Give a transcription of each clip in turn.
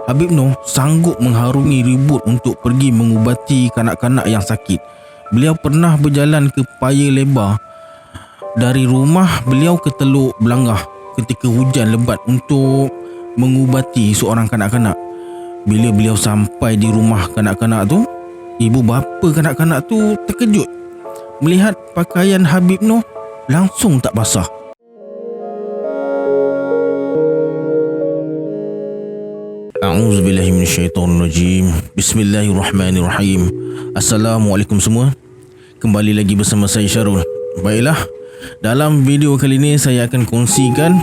Habib Noh sanggup mengharungi ribut untuk pergi mengubati kanak-kanak yang sakit. Beliau pernah berjalan ke paya lebar dari rumah beliau ke Teluk Belangah ketika hujan lebat untuk mengubati seorang kanak-kanak. Bila beliau sampai di rumah kanak-kanak tu, ibu bapa kanak-kanak tu terkejut melihat pakaian Habib Noh langsung tak basah. A'udzubillahi minasyaitonirrajim. Bismillahirrahmanirrahim. Assalamualaikum semua. Kembali lagi bersama saya Syarul. Baiklah, dalam video kali ini saya akan kongsikan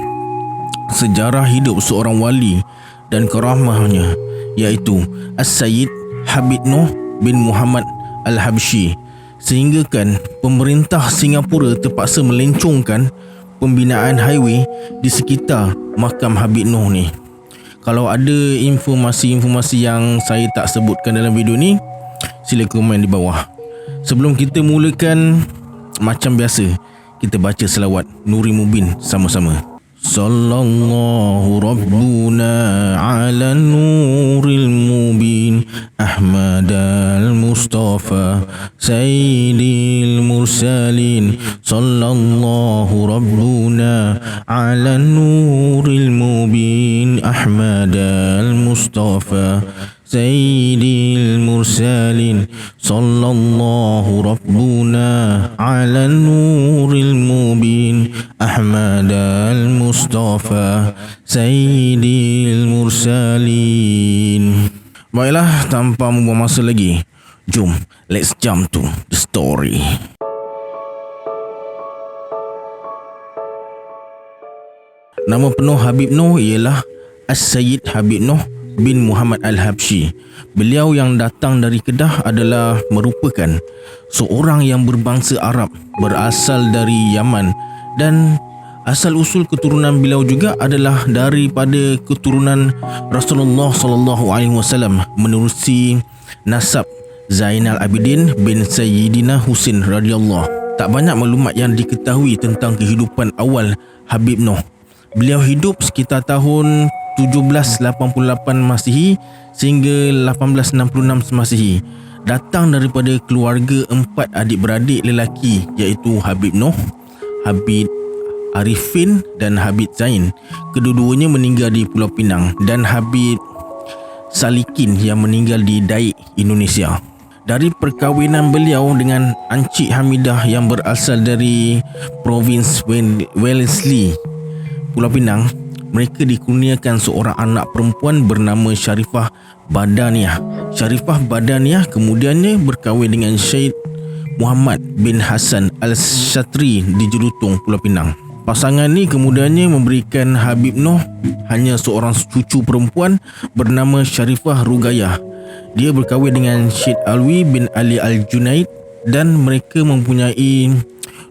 sejarah hidup seorang wali dan karamahnya, iaitu As-Sayyid Habib Noh bin Muhammad Al-Habsyi. Sehinggakan pemerintah Singapura terpaksa melencongkan pembinaan highway di sekitar makam Habib Noh ni. Kalau ada informasi-informasi yang saya tak sebutkan dalam video ni, sila komen di bawah. Sebelum kita mulakan, macam biasa, kita baca selawat Nuri Mubin sama-sama. Sallallahu Rabbuna ala Nuril Mubin Ahmad al-Mustafa Sayyidil Mursalin. Sallallahu Rabbuna ala Nuril Mubin Ahmad al-Mustafa Sayyidil Mursalin. Sallallahu Rabbuna ala Nuril Mubin Ahmad al-Mustafa Sayyidil Mursalin. Baiklah, tanpa membuang masa lagi, jom let's jump to the story. Nama penuh Habib Noh ialah As-Sayyid Habib Noh bin Muhammad Al-Habsyi. Beliau yang datang dari Kedah adalah merupakan seorang yang berbangsa Arab, berasal dari Yaman, dan asal usul keturunan beliau juga adalah daripada keturunan Rasulullah SAW menerusi nasab Zainal Abidin bin Sayyidina Husin radhiyallahu. Tak banyak maklumat yang diketahui tentang kehidupan awal Habib Noh. Beliau hidup sekitar tahun 1788 Masihi sehingga 1866 Masihi. Datang daripada keluarga 4 adik-beradik lelaki, iaitu Habib Noh, Habib Arifin dan Habib Zain. Kedua-duanya meninggal di Pulau Pinang, dan Habib Salikin yang meninggal di Daik, Indonesia. Dari perkahwinan beliau dengan Encik Hamidah yang berasal dari Provinsi Wellesley, Pulau Pinang, mereka dikurniakan seorang anak perempuan bernama Sharifah Badaniah. Sharifah Badaniah kemudiannya berkahwin dengan Syed Muhammad bin Hasan Al-Shatri di Jerutung, Pulau Pinang. Pasangan ni kemudiannya memberikan Habib Noh hanya seorang cucu perempuan bernama Sharifah Rugayah. Dia berkahwin dengan Syed Alwi bin Ali Al-Junaid dan mereka mempunyai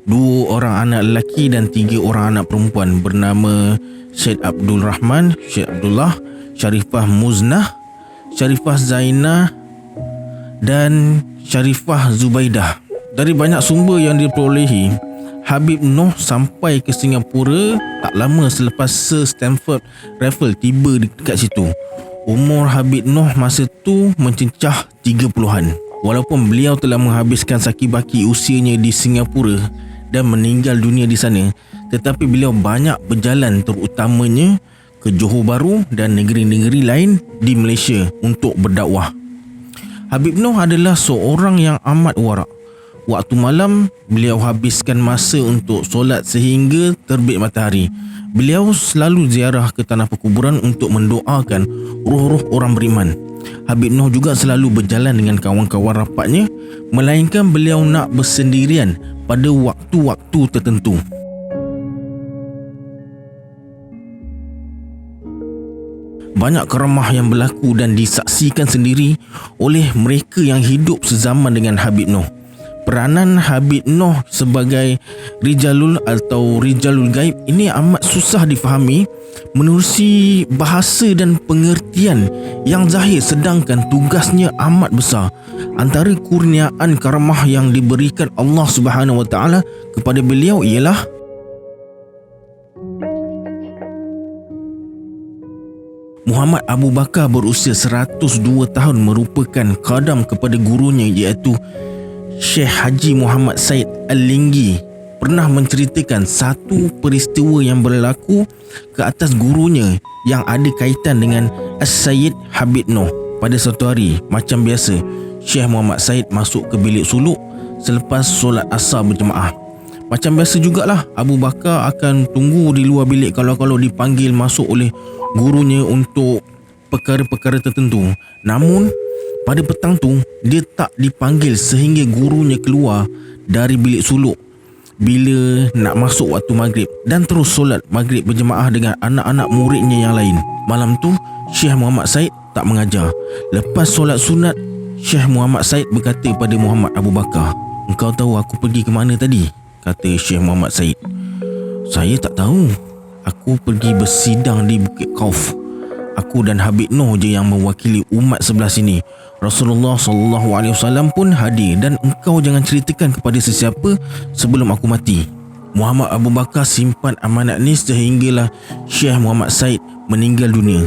2 orang anak lelaki dan 3 orang anak perempuan bernama Syed Abdul Rahman, Syed Abdullah, Sharifah Muznah, Sharifah Zainah dan Sharifah Zubaidah. Dari banyak sumber yang diperolehi, Habib Noh sampai ke Singapura tak lama selepas Sir Stamford Raffles tiba dekat situ. Umur Habib Noh masa tu mencecah 30-an. Walaupun beliau telah menghabiskan saki-baki usianya di Singapura dan meninggal dunia di sana, tetapi beliau banyak berjalan, terutamanya ke Johor Bahru dan negeri-negeri lain di Malaysia untuk berdakwah. Habib Noh adalah seorang yang amat warak. Waktu malam, beliau habiskan masa untuk solat sehingga terbit matahari. Beliau selalu ziarah ke tanah perkuburan untuk mendoakan roh-roh orang beriman. Habib Noh juga selalu berjalan dengan kawan-kawan rapatnya, melainkan beliau nak bersendirian pada waktu-waktu tertentu. Banyak karamah yang berlaku dan disaksikan sendiri oleh mereka yang hidup sezaman dengan Habib Noh. Peranan Habib Noh sebagai Rijalul atau Rijalul Gaib ini amat susah difahami menerusi bahasa dan pengertian yang zahir, sedangkan tugasnya amat besar. Antara kurniaan karamah yang diberikan Allah Subhanahu Wa Taala kepada beliau ialah Muhammad Abu Bakar berusia 102 tahun merupakan khadam kepada gurunya iaitu Syekh Haji Muhammad Said Al-Linggi pernah menceritakan satu peristiwa yang berlaku ke atas gurunya yang ada kaitan dengan As-Sayyid Habib Noh. Pada suatu hari, macam biasa, Syekh Muhammad Said masuk ke bilik suluk selepas solat asar berjemaah. Macam biasa jugalah, Abu Bakar akan tunggu di luar bilik kalau dipanggil masuk oleh gurunya untuk perkara-perkara tertentu. Namun pada petang tu dia tak dipanggil sehingga gurunya keluar dari bilik suluk bila nak masuk waktu maghrib dan terus solat maghrib berjemaah dengan anak-anak muridnya yang lain. Malam tu Syekh Muhammad Said tak mengajar. Lepas solat sunat, Syekh Muhammad Said berkata pada Muhammad Abu Bakar, "Engkau tahu aku pergi ke mana tadi?" Kata Syekh Muhammad Said. "Saya tak tahu. Aku pergi bersidang di Bukit Qauf. Aku dan Habib Noh je yang mewakili umat sebelah sini. Rasulullah SAW pun hadir dan engkau jangan ceritakan kepada sesiapa sebelum aku mati." Muhammad Abu Bakar simpan amanat ni sehinggalah Syekh Muhammad Said meninggal dunia.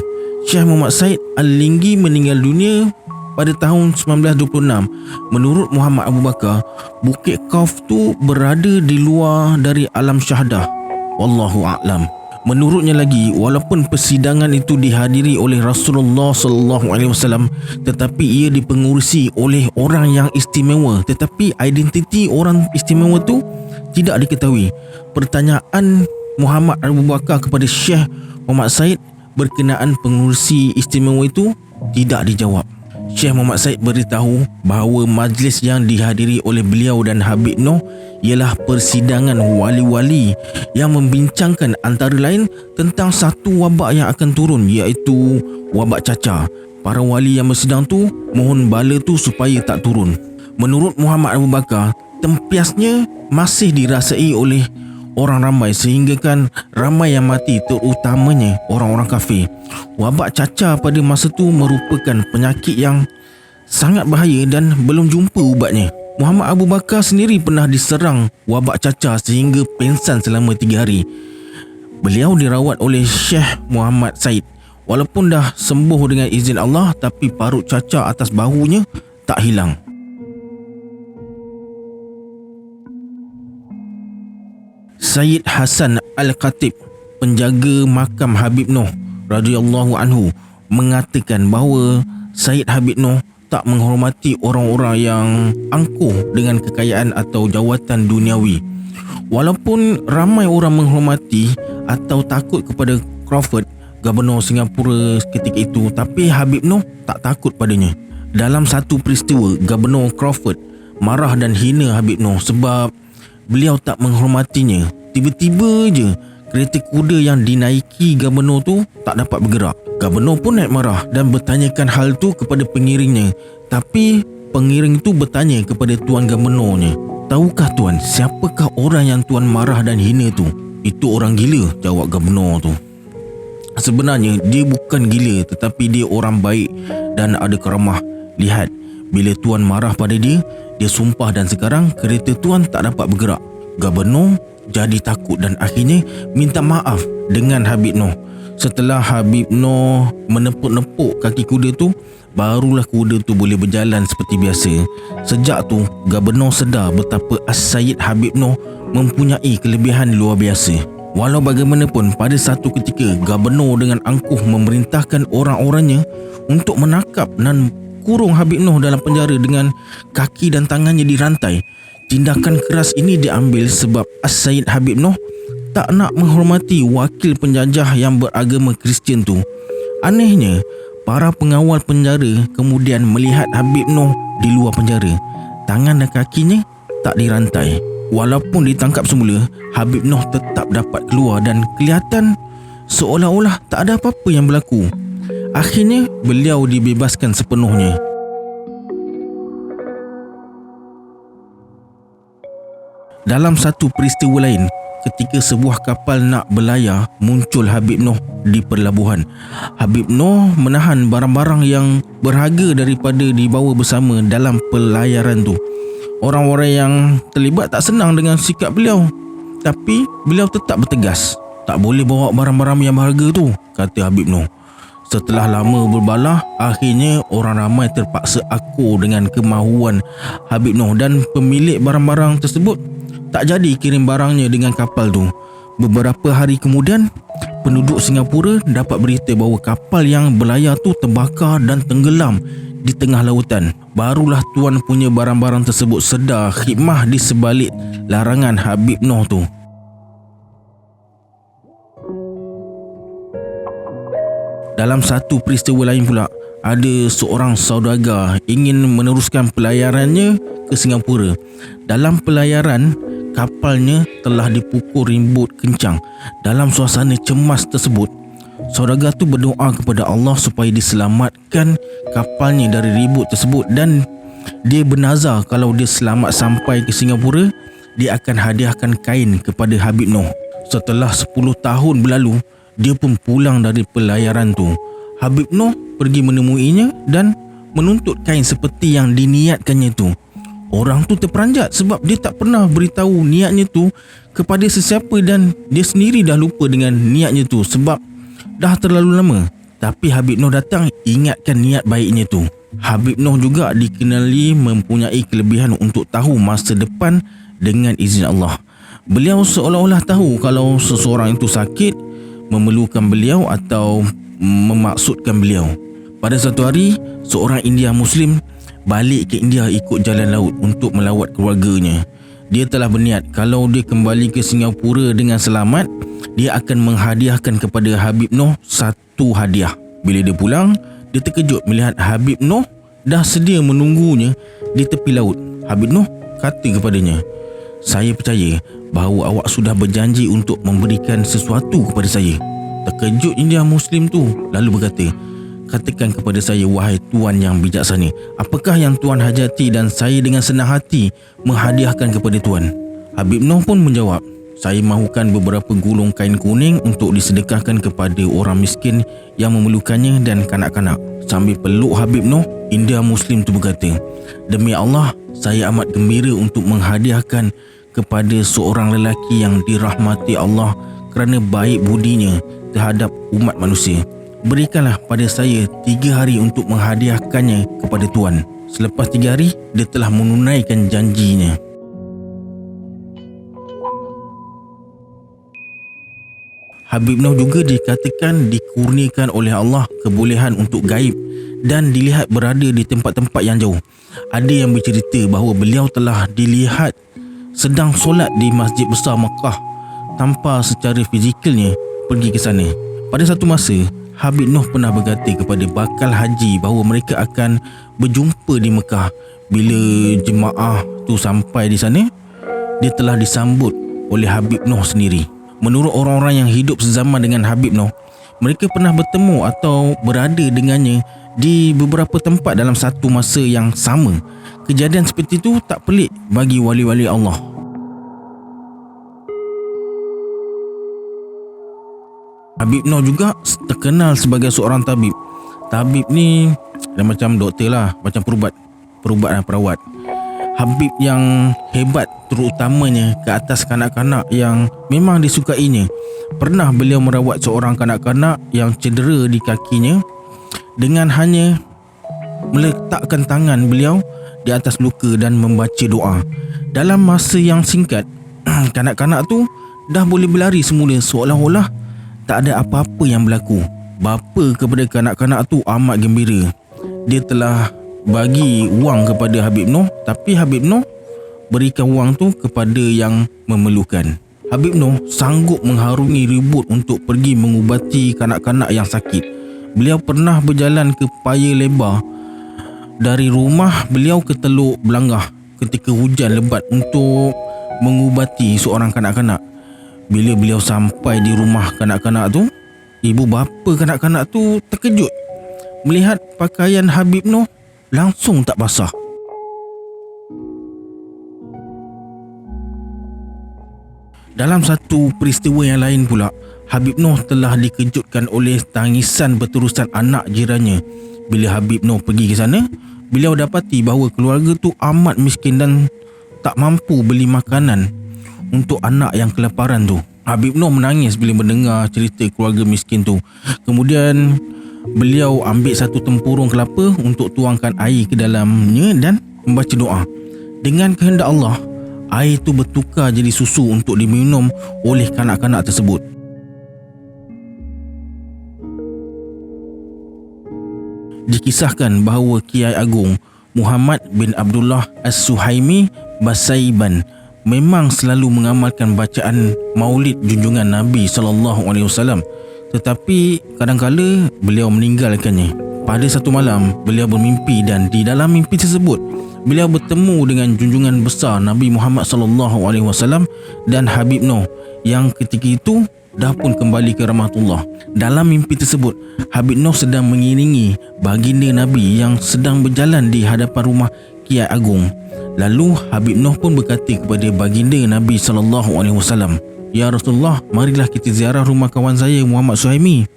Syekh Muhammad Said Al-Linggi meninggal dunia pada tahun 1926. Menurut Muhammad Abu Bakar, Bukit Qauf tu berada di luar dari alam syahadah. Wallahu a'lam. Menurutnya lagi, walaupun persidangan itu dihadiri oleh Rasulullah SAW, tetapi ia dipengurusi oleh orang yang istimewa, tetapi identiti orang istimewa tu tidak diketahui. Pertanyaan Muhammad Abu Bakar kepada Syekh Muhammad Said berkenaan pengurusi istimewa itu tidak dijawab. Syekh Muhammad Said beritahu bahawa majlis yang dihadiri oleh beliau dan Habib Noh ialah persidangan wali-wali yang membincangkan antara lain tentang satu wabak yang akan turun, iaitu wabak cacar. Para wali yang bersidang tu mohon bala tu supaya tak turun. Menurut Muhammad Abu Bakar, tempiasnya masih dirasai oleh orang ramai sehingga kan ramai yang mati, terutamanya orang-orang kafir. Wabak cacar pada masa tu merupakan penyakit yang sangat bahaya dan belum jumpa ubatnya. Muhammad Abu Bakar sendiri pernah diserang wabak cacar sehingga pengsan selama 3 hari. Beliau dirawat oleh Syekh Muhammad Said. Walaupun dah sembuh dengan izin Allah, tapi parut cacar atas bahunya tak hilang. Sayyid Hasan Al-Khatib, penjaga makam Habib Noh radhiyallahu anhu, mengatakan bahawa Sayyid Habib Noh tak menghormati orang-orang yang angkuh dengan kekayaan atau jawatan duniawi. Walaupun ramai orang menghormati atau takut kepada Crawford, Gubernur Singapura ketika itu, tapi Habib Noh tak takut padanya. Dalam satu peristiwa, Gubernur Crawford marah dan hina Habib Noh sebab beliau tak menghormatinya. Tiba-tiba je kereta kuda yang dinaiki Gubernur tu tak dapat bergerak. Gubernur pun naik marah dan bertanyakan hal tu kepada pengiringnya. Tapi pengiring tu bertanya kepada Tuan Gubernurnya, "Tahukah Tuan siapakah orang yang Tuan marah dan hina tu?" "Itu orang gila," jawab Gubernur tu. "Sebenarnya dia bukan gila, tetapi dia orang baik dan ada karamah. Lihat, bila Tuan marah pada dia, dia sumpah dan sekarang kereta Tuan tak dapat bergerak." Gubernur jadi takut dan akhirnya minta maaf dengan Habib Noh. Setelah Habib Noh menepuk-nepuk kaki kuda tu, barulah kuda tu boleh berjalan seperti biasa. Sejak tu, Gubernur sedar betapa As-Sayyid Habib Noh mempunyai kelebihan luar biasa. Walau bagaimanapun, pada satu ketika Gubernur dengan angkuh memerintahkan orang-orangnya untuk menangkap dan kurung Habib Noh dalam penjara dengan kaki dan tangannya dirantai. Tindakan keras ini diambil sebab As-Sayyid Habib Noh tak nak menghormati wakil penjajah yang beragama Kristian tu. Anehnya, para pengawal penjara kemudian melihat Habib Noh di luar penjara. Tangan dan kakinya tak dirantai. Walaupun ditangkap semula, Habib Noh tetap dapat keluar dan kelihatan seolah-olah tak ada apa-apa yang berlaku. Akhirnya, beliau dibebaskan sepenuhnya. Dalam satu peristiwa lain, ketika sebuah kapal nak berlayar, muncul Habib Noh di pelabuhan. Habib Noh menahan barang-barang yang berharga daripada dibawa bersama dalam pelayaran tu. Orang-orang yang terlibat tak senang dengan sikap beliau, tapi beliau tetap bertegas. "Tak boleh bawa barang-barang yang berharga tu," kata Habib Noh. Setelah lama berbalah, akhirnya orang ramai terpaksa akur dengan kemahuan Habib Noh, dan pemilik barang-barang tersebut tak jadi kirim barangnya dengan kapal tu. Beberapa hari kemudian, penduduk Singapura dapat berita bahawa kapal yang berlayar tu terbakar dan tenggelam di tengah lautan. Barulah tuan punya barang-barang tersebut sedar hikmah di sebalik larangan Habib Noh tu. Dalam satu peristiwa lain pula, ada seorang saudagar ingin meneruskan pelayarannya ke Singapura. Dalam pelayaran, kapalnya telah dipukul rimbut kencang. Dalam suasana cemas tersebut, saudagar tu berdoa kepada Allah supaya diselamatkan kapalnya dari ribut tersebut, dan dia bernazar kalau dia selamat sampai ke Singapura, dia akan hadiahkan kain kepada Habib Noh. Setelah 10 tahun berlalu, dia pun pulang dari pelayaran tu. Habib Noh pergi menemuinya dan menuntut kain seperti yang diniatkannya tu. Orang tu terperanjat sebab dia tak pernah beritahu niatnya tu kepada sesiapa, dan dia sendiri dah lupa dengan niatnya tu sebab dah terlalu lama. Tapi Habib Noh datang ingatkan niat baiknya tu. Habib Noh juga dikenali mempunyai kelebihan untuk tahu masa depan dengan izin Allah. Beliau seolah-olah tahu kalau seseorang itu sakit, memerlukan beliau atau memaksudkan beliau. Pada satu hari, seorang India Muslim balik ke India ikut jalan laut untuk melawat keluarganya. Dia telah berniat kalau dia kembali ke Singapura dengan selamat, dia akan menghadiahkan kepada Habib Noh satu hadiah. Bila dia pulang, dia terkejut melihat Habib Noh dah sedia menunggunya di tepi laut. Habib Noh kata kepadanya, "Saya percaya bahawa awak sudah berjanji untuk memberikan sesuatu kepada saya." Terkejut India Muslim tu lalu berkata, "Katakan kepada saya, wahai tuan yang bijaksana, apakah yang tuan hajati dan saya dengan senang hati menghadiahkan kepada tuan." Habib Noh pun menjawab, "Saya mahukan beberapa gulung kain kuning untuk disedekahkan kepada orang miskin yang memerlukannya dan kanak-kanak." Sambil peluk Habib Noh, India Muslim tu berkata, "Demi Allah, saya amat gembira untuk menghadiahkan kepada seorang lelaki yang dirahmati Allah kerana baik budinya terhadap umat manusia. Berikanlah pada saya 3 hari untuk menghadiahkannya kepada tuan." Selepas 3 hari, dia telah menunaikan janjinya. Habib Noh juga dikatakan dikurniakan oleh Allah kebolehan untuk gaib dan dilihat berada di tempat-tempat yang jauh. Ada yang bercerita bahawa beliau telah dilihat sedang solat di Masjid Besar Makkah tanpa secara fizikalnya pergi ke sana. Pada satu masa, Habib Noh pernah berkata kepada bakal haji bahawa mereka akan berjumpa di Mekah. Bila jemaah tu sampai di sana, dia telah disambut oleh Habib Noh sendiri. Menurut orang-orang yang hidup sezaman dengan Habib Noh, mereka pernah bertemu atau berada dengannya di beberapa tempat dalam satu masa yang sama. Kejadian seperti itu tak pelik bagi wali-wali Allah. Habib Noh juga terkenal sebagai seorang tabib. Tabib ni dia macam doktor lah, macam perubat dan perawat. Habib yang hebat terutamanya ke atas kanak-kanak yang memang disukainya. Pernah beliau merawat seorang kanak-kanak yang cedera di kakinya dengan hanya meletakkan tangan beliau di atas luka dan membaca doa. Dalam masa yang singkat, kanak-kanak tu dah boleh berlari semula seolah-olah tak ada apa-apa yang berlaku. Bapa kepada kanak-kanak tu amat gembira. Dia telah bagi wang kepada Habib Noh, tapi Habib Noh berikan wang tu kepada yang memerlukan. Habib Noh sanggup mengharungi ribut untuk pergi mengubati kanak-kanak yang sakit. Beliau pernah berjalan ke paya lebar dari rumah beliau ke Teluk Belangah ketika hujan lebat untuk mengubati seorang kanak-kanak. Bila beliau sampai di rumah kanak-kanak tu, ibu bapa kanak-kanak tu terkejut melihat pakaian Habib Noh langsung tak basah. Dalam satu peristiwa yang lain pula, Habib Noh telah dikejutkan oleh tangisan berterusan anak jirannya. Bila Habib Noh pergi ke sana, beliau dapati bahawa keluarga tu amat miskin dan tak mampu beli makanan untuk anak yang kelaparan tu. Habib Noh menangis bila mendengar cerita keluarga miskin tu. Kemudian Beliau ambil satu tempurung kelapa untuk tuangkan air ke dalamnya dan membaca doa. Dengan kehendak Allah, air itu bertukar jadi susu untuk diminum oleh kanak-kanak tersebut. Dikisahkan bahawa Kiai Agong Muhammad bin Abdullah As-Suhaimi Basaiban memang selalu mengamalkan bacaan Maulid junjungan Nabi SAW, tetapi kadang-kala beliau meninggalkannya. Pada satu malam, beliau bermimpi dan di dalam mimpi tersebut beliau bertemu dengan junjungan besar Nabi Muhammad SAW dan Habib Noh yang ketika itu dah pun kembali ke rahmatullah. Dalam mimpi tersebut, Habib Noh sedang mengiringi baginda Nabi yang sedang berjalan di hadapan rumah Kiai Agong. Lalu Habib Noh pun berkata kepada baginda Nabi SAW, "Ya Rasulullah, marilah kita ziarah rumah kawan saya Muhammad Suhaimi."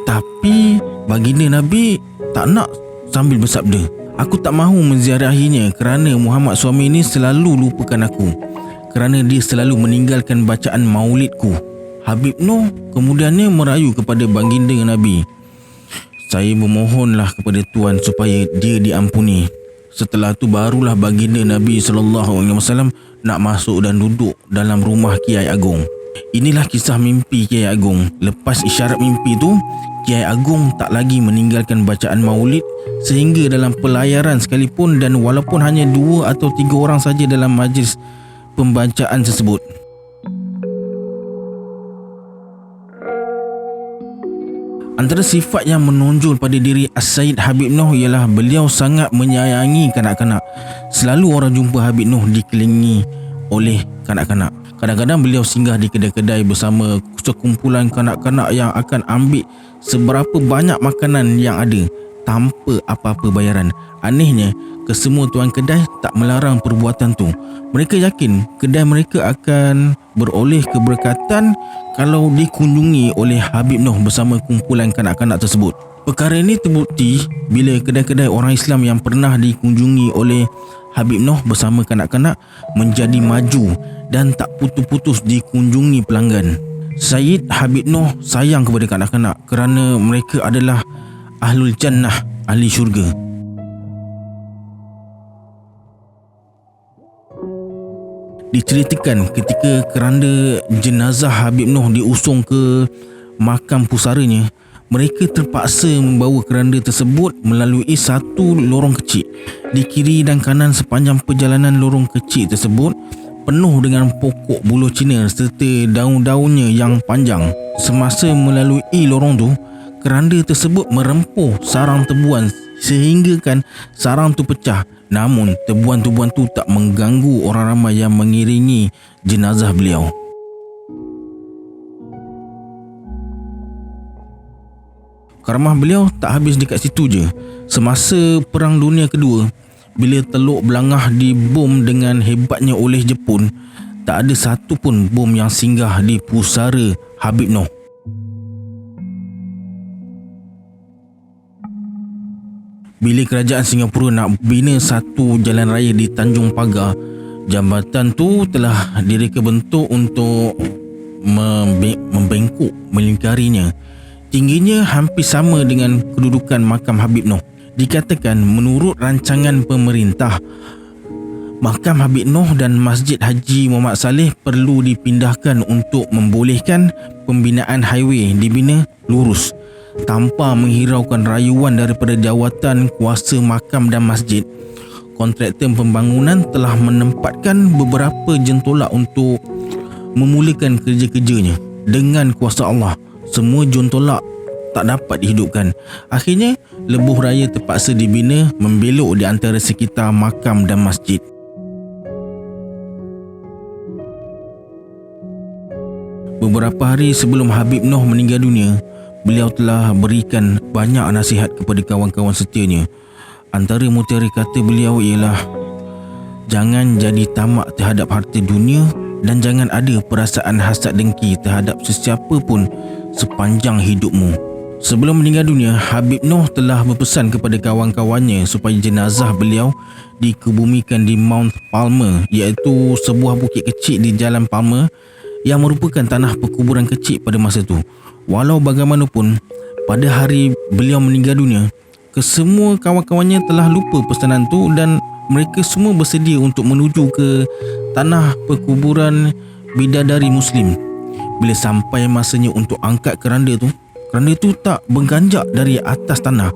Tapi baginda Nabi tak nak sambil bersabda, "Aku tak mahu menziarahinya kerana Muhammad Suhaimi ini selalu lupakan aku, kerana dia selalu meninggalkan bacaan maulidku." Habib Noh kemudiannya merayu kepada baginda Nabi, "Saya memohonlah kepada Tuan supaya dia diampuni." Setelah itu barulah baginda Nabi SAW nak masuk dan duduk dalam rumah Kiai Agong. Inilah kisah mimpi Kiai Agong. Lepas isyarat mimpi itu, Kiai Agong tak lagi meninggalkan bacaan maulid sehingga dalam pelayaran sekalipun, dan walaupun hanya 2 atau 3 orang saja dalam majlis pembacaan tersebut. Antara sifat yang menonjol pada diri As-Sayyid Habib Noh ialah beliau sangat menyayangi kanak-kanak. Selalu orang jumpa Habib Noh dikelilingi oleh kanak-kanak. Kadang-kadang beliau singgah di kedai-kedai bersama sekumpulan kanak-kanak yang akan ambil seberapa banyak makanan yang ada tanpa apa-apa bayaran. Anehnya, kesemua tuan kedai tak melarang perbuatan tu. Mereka yakin kedai mereka akan beroleh keberkatan kalau dikunjungi oleh Habib Noh bersama kumpulan kanak-kanak tersebut. Perkara ini terbukti bila kedai-kedai orang Islam yang pernah dikunjungi oleh Habib Noh bersama kanak-kanak menjadi maju dan tak putus-putus dikunjungi pelanggan. Sayyid Habib Noh sayang kepada kanak-kanak kerana mereka adalah Ahlul Jannah, ahli syurga. Diceritakan ketika keranda jenazah Habib Noh diusung ke makam pusaranya, mereka terpaksa membawa keranda tersebut melalui satu lorong kecil. Di kiri dan kanan sepanjang perjalanan lorong kecil tersebut penuh dengan pokok buluh Cina serta daun-daunnya yang panjang. Semasa melalui lorong tu, keranda tersebut merempuh sarang tebuan sehingga kan sarang tu pecah. Namun tebuan-tebuan tu tak mengganggu orang ramai yang mengiringi jenazah beliau. Karamah beliau tak habis dekat situ je. Semasa Perang Dunia Kedua, bila Teluk Belangah dibom dengan hebatnya oleh Jepun, tak ada satu pun bom yang singgah di pusara Habib Noh. Bila kerajaan Singapura nak bina satu jalan raya di Tanjung Pagar, jambatan tu telah direka bentuk untuk membengkok melingkarinya. Tingginya hampir sama dengan kedudukan makam Habib Noh. Dikatakan menurut rancangan pemerintah, makam Habib Noh dan Masjid Haji Muhammad Saleh perlu dipindahkan untuk membolehkan pembinaan highway dibina lurus tanpa menghiraukan rayuan daripada jawatan kuasa makam dan masjid. Kontraktor pembangunan telah menempatkan beberapa jentolak untuk memulakan kerja-kerjanya. Dengan kuasa Allah, semua jentolak tak dapat dihidupkan. Akhirnya, lebuh raya terpaksa dibina membelok di antara sekitar makam dan masjid. Beberapa hari sebelum Habib Noh meninggal dunia, beliau telah berikan banyak nasihat kepada kawan-kawan setianya. Antara mutiara kata beliau ialah, jangan jadi tamak terhadap harta dunia dan jangan ada perasaan hasad dengki terhadap sesiapa pun sepanjang hidupmu. Sebelum meninggal dunia, Habib Noh telah berpesan kepada kawan-kawannya supaya jenazah beliau dikebumikan di Mount Palmer, iaitu sebuah bukit kecil di Jalan Palmer yang merupakan tanah perkuburan kecil pada masa itu. Walau bagaimanapun, pada hari beliau meninggal dunia, kesemua kawan-kawannya telah lupa pesanan tu dan mereka semua bersedia untuk menuju ke tanah perkuburan bidadari Muslim. Bila sampai masanya untuk angkat keranda tu tak berganjak dari atas tanah.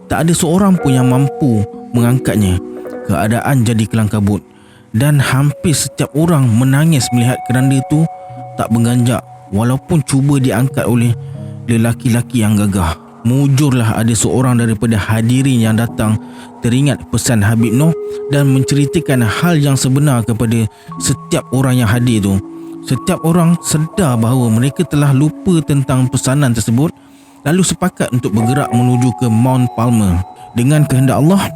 Tak ada seorang pun yang mampu mengangkatnya. Keadaan jadi kelang kabut dan hampir setiap orang menangis melihat keranda tu tak berganjak walaupun cuba diangkat oleh lelaki-lelaki yang gagah. Mujurlah ada seorang daripada hadirin yang datang teringat pesan Habib Noh dan menceritakan hal yang sebenar kepada setiap orang yang hadir tu. Setiap orang sedar bahawa mereka telah lupa tentang pesanan tersebut, lalu sepakat untuk bergerak menuju ke Mount Palmer. Dengan kehendak Allah,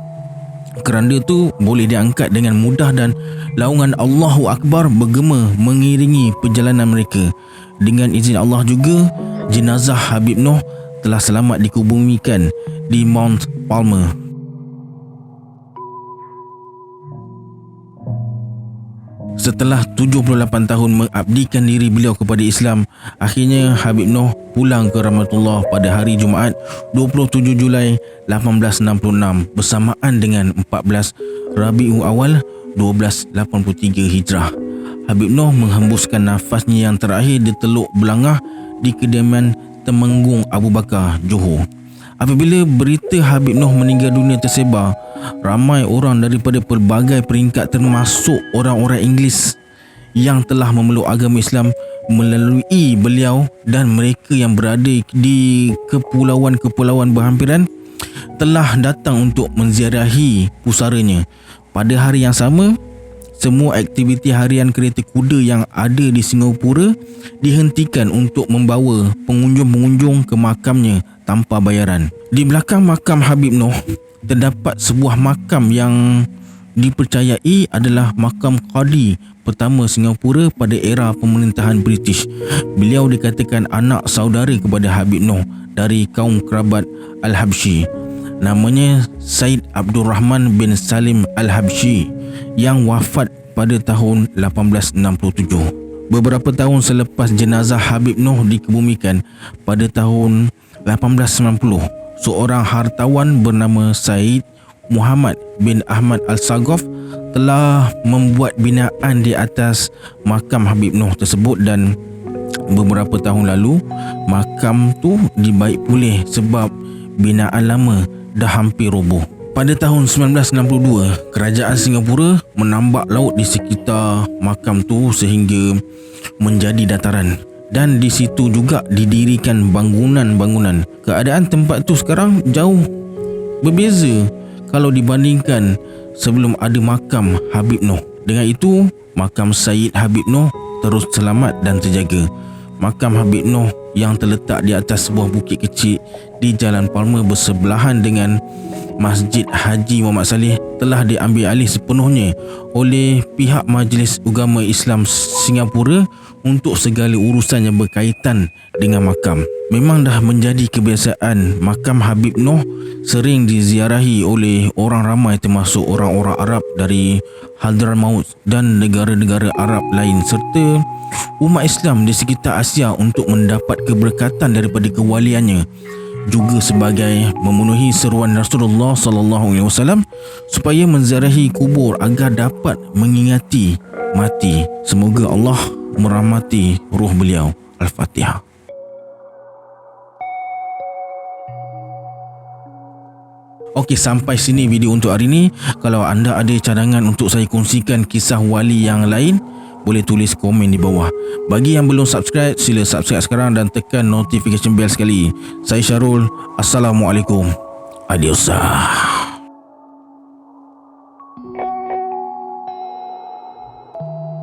keranda tu boleh diangkat dengan mudah dan laungan Allahu Akbar bergema mengiringi perjalanan mereka. Dengan izin Allah juga, jenazah Habib Noh telah selamat dikubumikan di Mount Palmer. Setelah 78 tahun mengabdikan diri beliau kepada Islam, akhirnya Habib Noh pulang ke rahmatullah pada hari Jumaat 27 Julai 1866 bersamaan dengan 14 Rabiul Awal 1283 Hijrah. Habib Noh menghembuskan nafasnya yang terakhir di Teluk Belangah di kediaman Temenggung Abu Bakar, Johor. Apabila berita Habib Noh meninggal dunia tersebar, ramai orang daripada pelbagai peringkat termasuk orang-orang Inggeris yang telah memeluk agama Islam melalui beliau dan mereka yang berada di kepulauan-kepulauan berhampiran telah datang untuk menziarahi pusaranya. Pada hari yang sama, semua aktiviti harian kereta kuda yang ada di Singapura dihentikan untuk membawa pengunjung-pengunjung ke makamnya tanpa bayaran. Di belakang makam Habib Noh terdapat sebuah makam yang dipercayai adalah makam Qadi pertama Singapura pada era pemerintahan British. Beliau dikatakan anak saudara kepada Habib Noh dari kaum kerabat Al-Habsyi. Namanya Said Abdul Rahman bin Salim Al-Habsyi yang wafat pada tahun 1867. Beberapa tahun selepas jenazah Habib Noh dikebumikan pada tahun 1890, seorang hartawan bernama Said Muhammad bin Ahmad Al-Sagof telah membuat binaan di atas makam Habib Noh tersebut dan beberapa tahun lalu makam tu dibaik pulih sebab binaan lama dah hampir roboh. Pada tahun 1962, kerajaan Singapura menambak laut di sekitar makam tu sehingga menjadi dataran dan di situ juga didirikan bangunan-bangunan. Keadaan tempat tu sekarang jauh berbeza kalau dibandingkan sebelum ada makam Habib Noh. Dengan itu, makam Sayyid Habib Noh terus selamat dan terjaga. Makam Habib Noh yang terletak di atas sebuah bukit kecil di Jalan Palmer bersebelahan dengan Masjid Haji Muhammad Saleh telah diambil alih sepenuhnya oleh pihak Majlis Ugama Islam Singapura untuk segala urusan yang berkaitan dengan makam. Memang dah menjadi kebiasaan makam Habib Noh sering diziarahi oleh orang ramai termasuk orang-orang Arab dari Hadramaut dan negara-negara Arab lain serta umat Islam di sekitar Asia untuk mendapat keberkatan daripada kewaliannya, juga sebagai memenuhi seruan Rasulullah SAW supaya menziarahi kubur agar dapat mengingati mati. Semoga Allah merahmati ruh beliau. Al-Fatihah. Okey, sampai sini video untuk hari ini. Kalau anda ada cadangan untuk saya kongsikan kisah wali yang lain, boleh tulis komen di bawah. Bagi yang belum subscribe, sila subscribe sekarang dan tekan notification bell sekali. Saya Syarul. Assalamualaikum. Adios.